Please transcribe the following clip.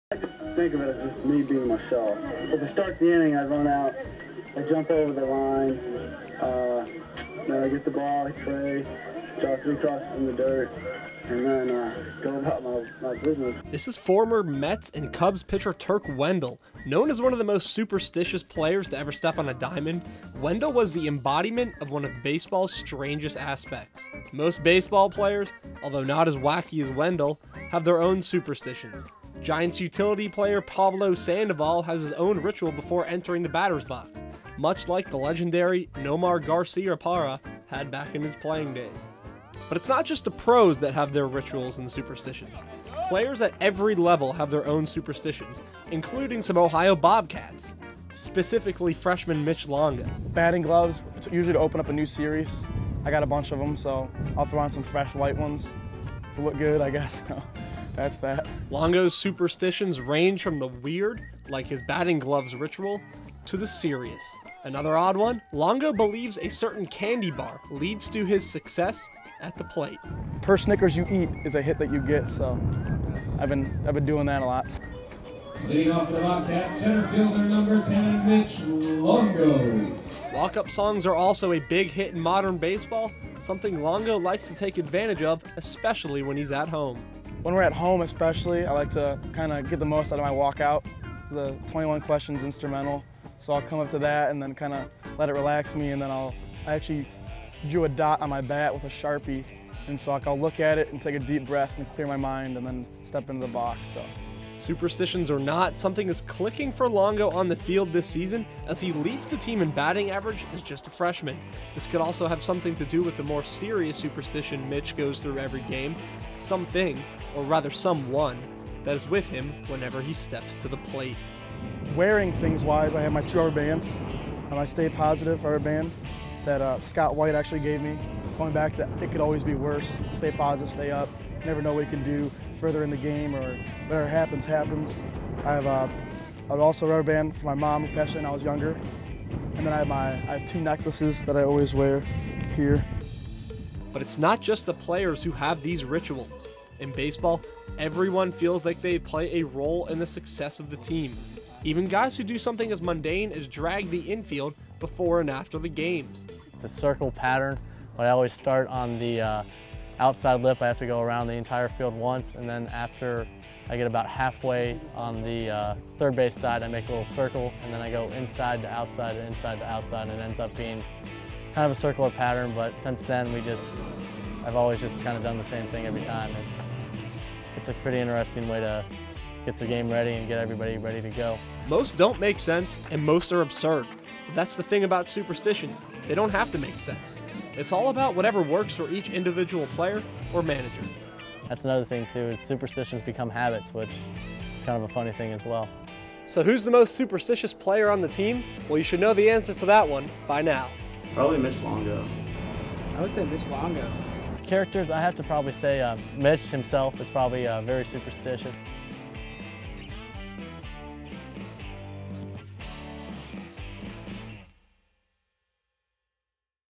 I just think of it as just me being myself. As I start the inning, I run out, I jump over the line, then I get the ball, I pray, draw 3 crosses in the dirt, and then go about my business. This is former Mets and Cubs pitcher Turk Wendell. Known as one of the most superstitious players to ever step on a diamond, Wendell was the embodiment of one of baseball's strangest aspects. Most baseball players, although not as wacky as Wendell, have their own superstitions. Giants utility player Pablo Sandoval has his own ritual before entering the batter's box, much like the legendary Nomar Garcia Parra had back in his playing days. But it's not just the pros that have their rituals and superstitions. Players at every level have their own superstitions, including some Ohio Bobcats, specifically freshman Mitch Longo. Batting gloves, usually to open up a new series. I got a bunch of them, so I'll throw on some fresh white ones to look good, I guess. That's that. Longo's superstitions range from the weird, like his batting gloves ritual, to the serious. Another odd one, Longo believes a certain candy bar leads to his success at the plate. Per Snickers you eat is a hit that you get, so I've been doing that a lot. Leading off the Bobcats, center fielder number 10, Mitch Longo. Walk-up songs are also a big hit in modern baseball, something Longo likes to take advantage of, especially when he's at home. When we're at home especially, I like to kind of get the most out of my walkout. The 21 Questions instrumental, so I'll come up to that and then kind of let it relax me, and then I actually drew a dot on my bat with a Sharpie, and so I'll look at it and take a deep breath and clear my mind and then step into the box. So. Superstitions or not, something is clicking for Longo on the field this season as he leads the team in batting average as just a freshman. This could also have something to do with the more serious superstition Mitch goes through every game, something, or rather someone, that is with him whenever he steps to the plate. Wearing things wise, I have my 2 rubber bands, my Stay Positive rubber band that Scott White actually gave me. Going back to it could always be worse, stay positive, stay up, never know what you can do further in the game, or whatever happens, happens. I have also a rubber band for my mom who passed away when I was younger. And then I have 2 necklaces that I always wear here. But it's not just the players who have these rituals. In baseball, everyone feels like they play a role in the success of the team. Even guys who do something as mundane as drag the infield before and after the games. It's a circle pattern, but I always start on the outside lip. I have to go around the entire field once, and then after I get about halfway on the third base side, I make a little circle, and then I go inside to outside and inside to outside, and it ends up being kind of a circular pattern. But since then, I've always just kind of done the same thing every time. It's a pretty interesting way to get the game ready and get everybody ready to go. Most don't make sense, and most are absurd. That's the thing about superstitions. They don't have to make sense. It's all about whatever works for each individual player or manager. That's another thing too, is superstitions become habits, which is kind of a funny thing as well. So who's the most superstitious player on the team? Well, you should know the answer to that one by now. Probably Mitch Longo. I would say Mitch Longo. Characters, I have to probably say Mitch himself is probably very superstitious.